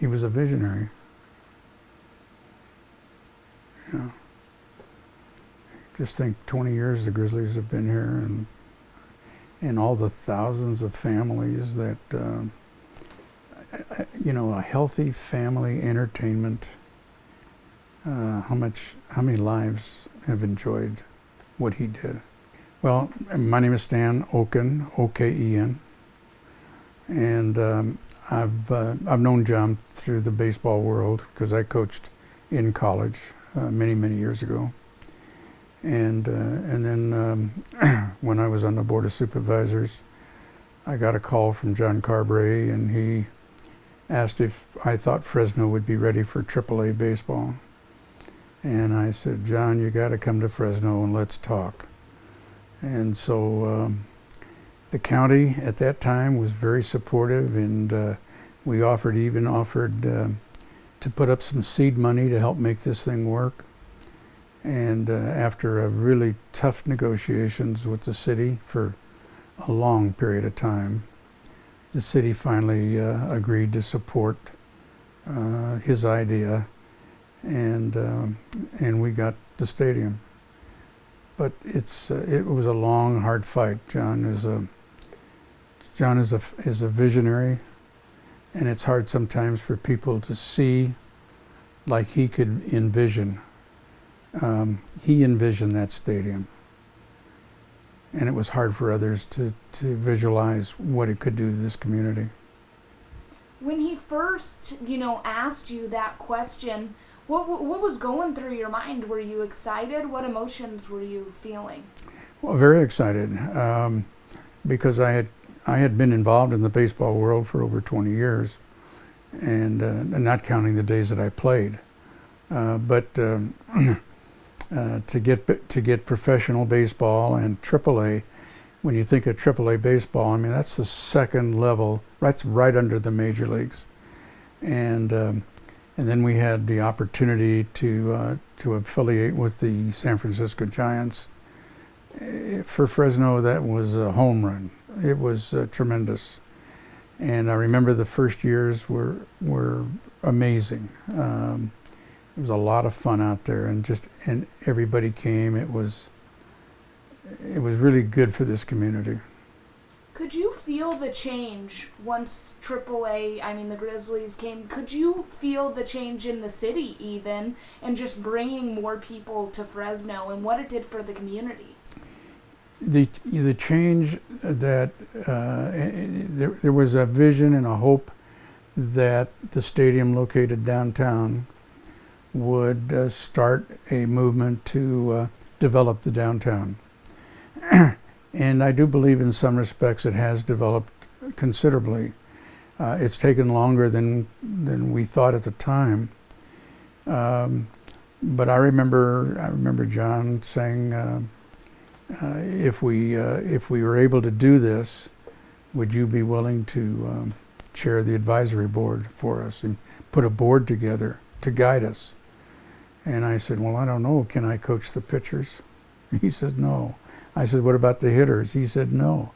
he was a visionary. You know, just think 20 years the Grizzlies have been here, and all the thousands of families that, a healthy family entertainment, how many lives have enjoyed what he did. Well, my name is Stan Oken, O-K-E-N, and I've known John through the baseball world because I coached in college many years ago, and then when I was on the board of supervisors, I got a call from John Carbray, and he asked if I thought Fresno would be ready for AAA baseball, and I said, John, you got to come to Fresno and let's talk. And so the county at that time was very supportive, and we offered to put up some seed money to help make this thing work. And after a really tough negotiations with the city for a long period of time, the city finally agreed to support his idea, and we got the stadium. But it was a long, hard fight. John is a visionary, and it's hard sometimes for people to see like he could envision. He envisioned that stadium, and it was hard for others to visualize what it could do to this community. When he first, asked you that question, what was going through your mind? Were you excited? What emotions were you feeling? Well, very excited, because I had been involved in the baseball world for over 20 years, and not counting the days that I played. But to get professional baseball and AAA, when you think of AAA baseball, I mean that's the second level. That's right under the major leagues, and then we had the opportunity to affiliate with the San Francisco Giants. For Fresno, that was a home run. It was tremendous, and I remember the first years were amazing. It was a lot of fun out there, and everybody came. It was really good for this community. Could you feel the change once AAA, the Grizzlies came? Could you feel the change in the city even, and just bringing more people to Fresno and what it did for the community? The change that there was a vision and a hope that the stadium located downtown would start a movement to develop the downtown. And I do believe in some respects it has developed considerably. It's taken longer than we thought at the time. But I remember John saying, if we were able to do this, would you be willing to chair the advisory board for us and put a board together to guide us? And I said, well, I don't know. Can I coach the pitchers? He said, no. I said, what about the hitters? He said, no.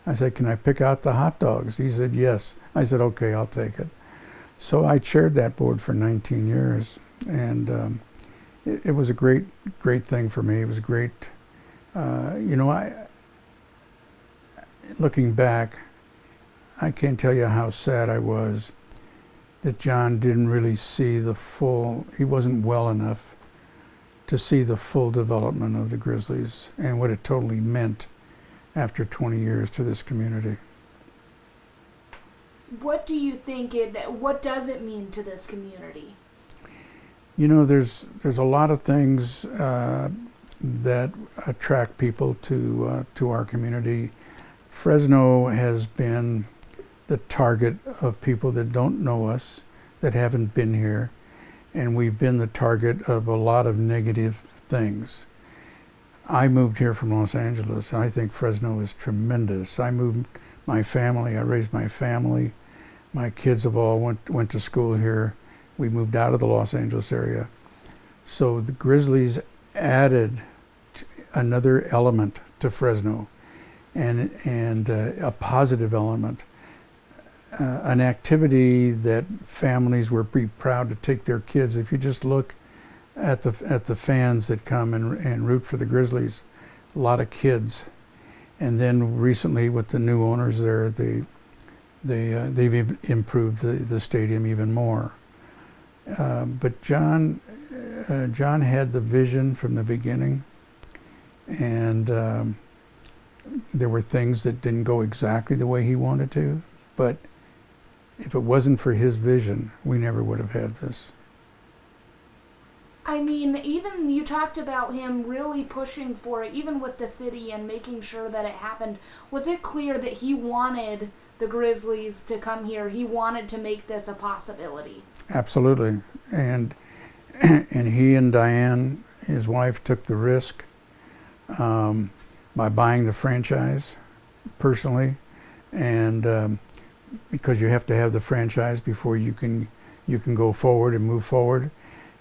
I said, can I pick out the hot dogs? He said, yes. I said, okay, I'll take it. So I chaired that board for 19 years, and it was a great thing for me. It was great. Looking back, I can't tell you how sad I was that John didn't really see he wasn't well enough to see the full development of the Grizzlies and what it totally meant after 20 years to this community. What do you think what does it mean to this community? There's a lot of things that attract people to our community. Fresno has been the target of people that don't know us, that haven't been here, and we've been the target of a lot of negative things. I moved here from Los Angeles, and I think Fresno is tremendous. I moved my family, I raised my family. My kids have all went to school here. We moved out of the Los Angeles area. So the Grizzlies added another element to Fresno, and a positive element. an activity that families were pretty proud to take their kids. If you just look at the fans that come and root for the Grizzlies, a lot of kids. And then recently, with the new owners there, they've improved the stadium even more. But John had the vision from the beginning, and there were things that didn't go exactly the way he wanted to. But if it wasn't for his vision, we never would have had this. I mean, even you talked about him really pushing for it, even with the city and making sure that it happened. Was it clear that he wanted the Grizzlies to come here? He wanted to make this a possibility? Absolutely. And he and Diane, his wife, took the risk by buying the franchise personally, and because you have to have the franchise before you can go forward and move forward.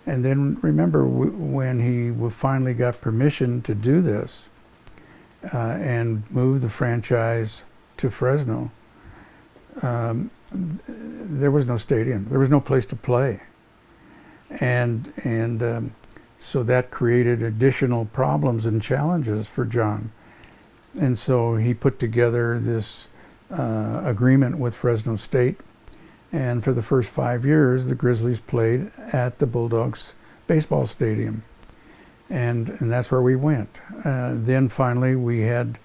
And then remember, when he finally got permission to do this and move the franchise to Fresno, there was no stadium. There was no place to play. And so that created additional problems and challenges for John. And so he put together this agreement with Fresno State. And for the first 5 years, the Grizzlies played at the Bulldogs baseball stadium. And that's where we went. Then finally we had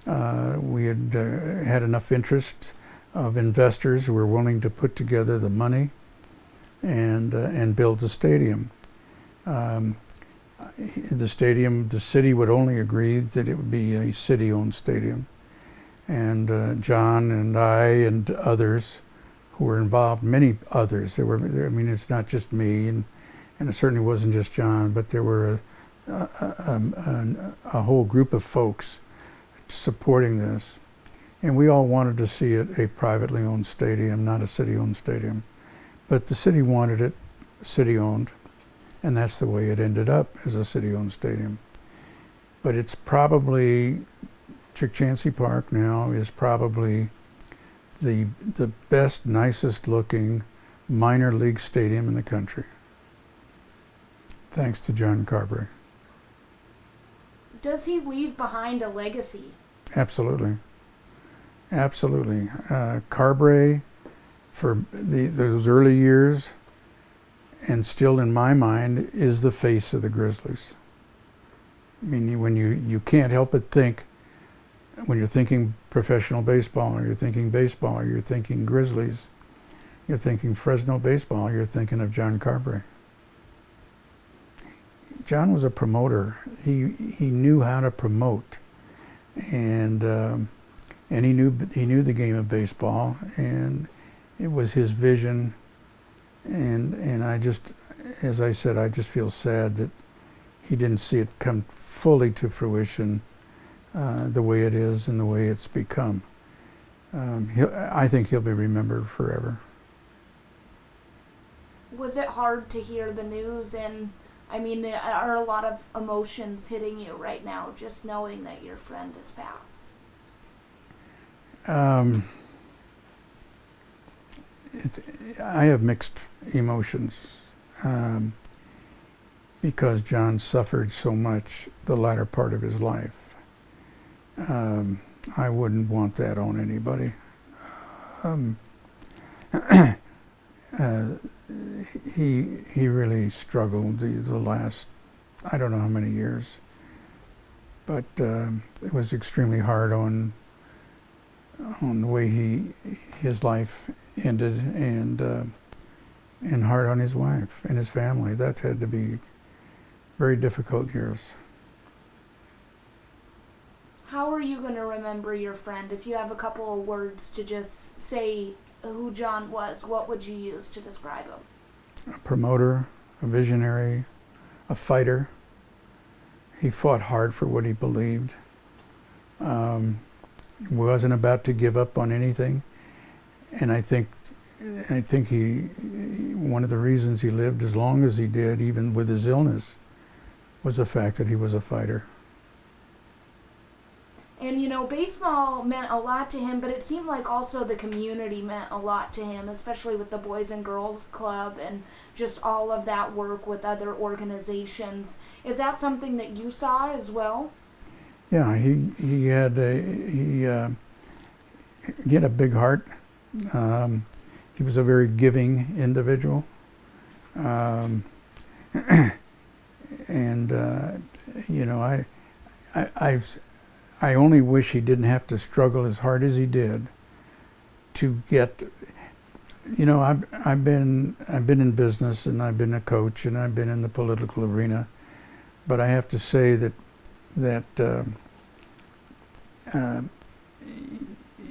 had enough interest of investors who were willing to put together the money and build the stadium. The city would only agree that it would be a city-owned stadium. And John and I and others who were involved, many others. I mean, it's not just me, and it certainly wasn't just John, but there were a whole group of folks supporting this. And we all wanted to see it a privately owned stadium, not a city-owned stadium. But the city wanted it city-owned, and that's the way it ended up, as a city-owned stadium. But it's probably, Chick-Chansey Park now is probably the best, nicest looking minor league stadium in the country, thanks to John Carberry. Does he leave behind a legacy? Absolutely. Absolutely. Carberry, for those early years, and still in my mind, is the face of the Grizzlies. I mean, when you can't help but think, when you're thinking professional baseball, or you're thinking baseball, or you're thinking Grizzlies, you're thinking Fresno baseball, you're thinking of John Carberry. John was a promoter. He knew how to promote, and he knew the game of baseball, and it was his vision. And I just, as I said, I just feel sad that he didn't see it come fully to fruition the way it is and the way it's become. I think he'll be remembered forever. Was it hard to hear the news? And I mean, are a lot of emotions hitting you right now, just knowing that your friend has passed? I have mixed emotions because John suffered so much the latter part of his life. I wouldn't want that on anybody. He really struggled the last, I don't know how many years, but it was extremely hard on the way his life ended, and hard on his wife and his family. That had to be very difficult years. How are you going to remember your friend? If you have a couple of words to just say who John was, what would you use to describe him? A promoter, a visionary, a fighter. He fought hard for what he believed. He wasn't about to give up on anything. And I think he one of the reasons he lived as long as he did, even with his illness, was the fact that he was a fighter. And, baseball meant a lot to him, but it seemed like also the community meant a lot to him, especially with the Boys and Girls Club and just all of that work with other organizations. Is that something that you saw as well? Yeah, he had a big heart. He was a very giving individual. Um, and I only wish he didn't have to struggle as hard as he did to get. I've been in business, and I've been a coach, and I've been in the political arena, but I have to say that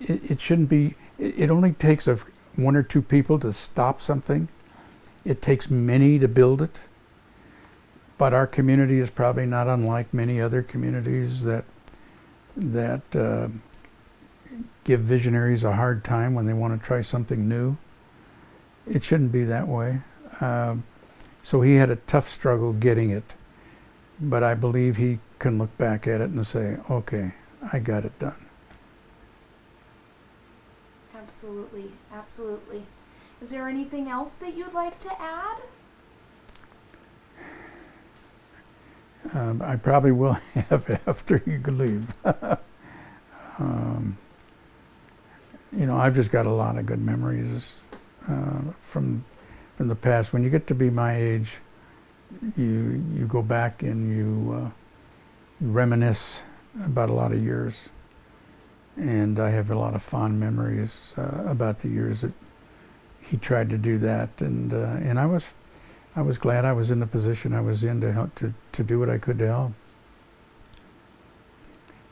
it shouldn't be. It only takes one or two people to stop something. It takes many to build it. But our community is probably not unlike many other communities that give visionaries a hard time when they want to try something new. It shouldn't be that way. So he had a tough struggle getting it. But I believe he can look back at it and say, okay, I got it done. Absolutely, absolutely. Is there anything else that you'd like to add? I probably will have after you leave. I've just got a lot of good memories from the past. When you get to be my age, you go back and you reminisce about a lot of years. And I have a lot of fond memories about the years that he tried to do that, and I was glad I was in the position I was in to help to do what I could to help.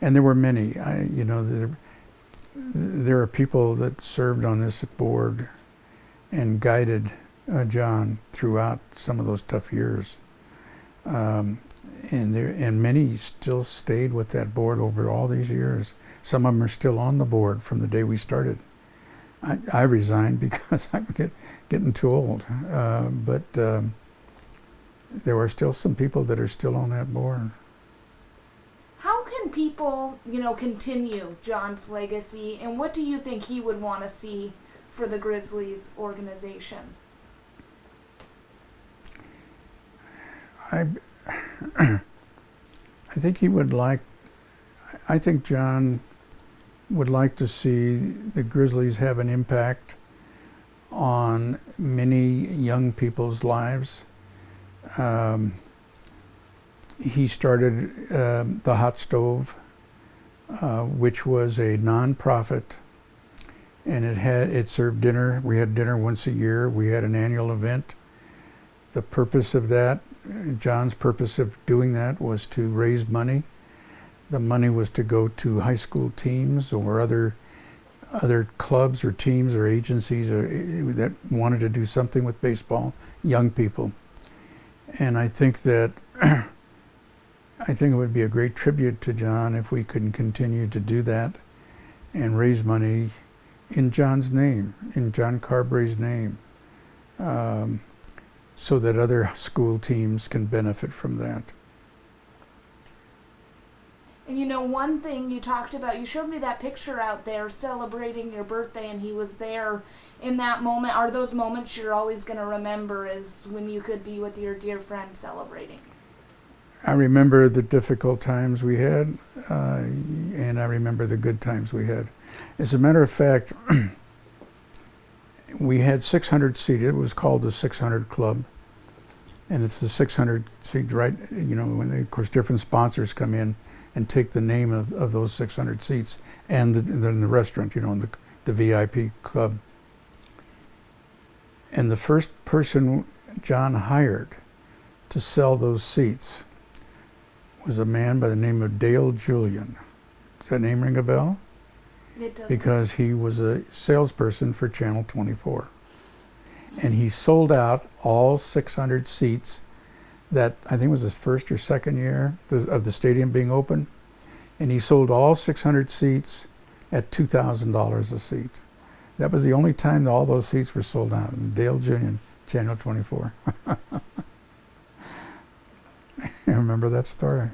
And there were many. There are people that served on this board and guided John throughout some of those tough years, and many still stayed with that board over all these years. Some of them are still on the board from the day we started. I resigned because I'm getting too old, but there are still some people that are still on that board. How can people, continue John's legacy, and what do you think he would want to see for the Grizzlies organization? I think he would like. I think John would like to see the Grizzlies have an impact on many young people's lives. He started the Hot Stove, which was a nonprofit, and it served dinner. We had dinner once a year. We had an annual event. The purpose of that, John's purpose of doing that, was to raise money. The money was to go to high school teams or other clubs or teams or agencies that wanted to do something with baseball, young people. And I think that it would be a great tribute to John if we could continue to do that and raise money in John's name, in John Carberry's name, so that other school teams can benefit from that. And one thing you talked about, you showed me that picture out there celebrating your birthday, and he was there in that moment. Are those moments you're always going to remember as when you could be with your dear friend celebrating? I remember the difficult times we had, and I remember the good times we had. As a matter of fact, we had 600 seats. It was called the 600 Club. And it's the 600 seat, right? When of course different sponsors come in and take the name of those 600 seats and then the restaurant, in the VIP club. And the first person John hired to sell those seats was a man by the name of Dale Julian. Does that name ring a bell? It does. Because he was a salesperson for Channel 24. And he sold out all 600 seats that I think was his first or second year of the stadium being open. And he sold all 600 seats at $2,000 a seat. That was the only time that all those seats were sold out. It was Dale Julian, Channel 24. I remember that story.